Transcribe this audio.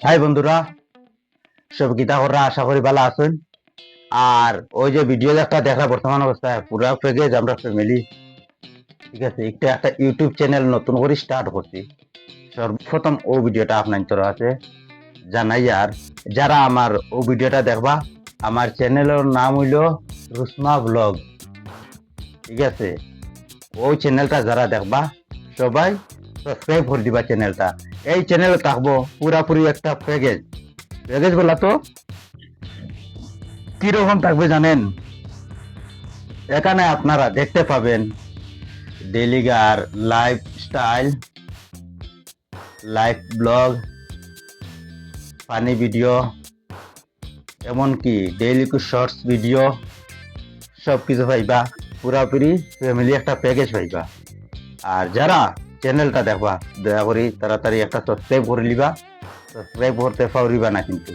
High বন্ধুরা, সব গীতা কররা আশা করি ভালো আছেন। আর ওই যে ভিডিও একটা দেখা বর্তমান অবস্থায় পুরা প্যাকেজ আমরা ফ্যামিলি, ঠিক আছে, একটা ইউটিউব চ্যানেল নতুন করে স্টার্ট করছি। সর্বপ্রথম ও ভিডিওটা আপনার তোর আছে জানাই। আর যারা আমার ও ভিডিওটা দেখবা, আমার চ্যানেলের নাম হইল রুসমা ব্লগ, ঠিক আছে। ওই চ্যানেলটা যারা দেখবা সবাই সাবস্ক্রাইব করে দিবা চ্যানেলটা। এই চ্যানেলে থাকবো পুরাপুরি একটা প্যাকেজ। প্যাকেজ বলা তো কিরকম থাকবে জানেন? এখানে আপনারা দেখতে পাবেন ডেলিগার lifestyle, life blog, funny video, এমনকি ডেইলি শর্টস ভিডিও, সব কিছু পাইবা। পুরাপুরি ফ্যামিলি একটা প্যাকেজ পাইবা। আর যারা চ্যানেলটা দেখবা দয়া করি তাড়াতাড়ি একটা সাবস্ক্রাইব করে লিবা। সাবস্ক্রাইব করতে পারিবা না কিন্তু।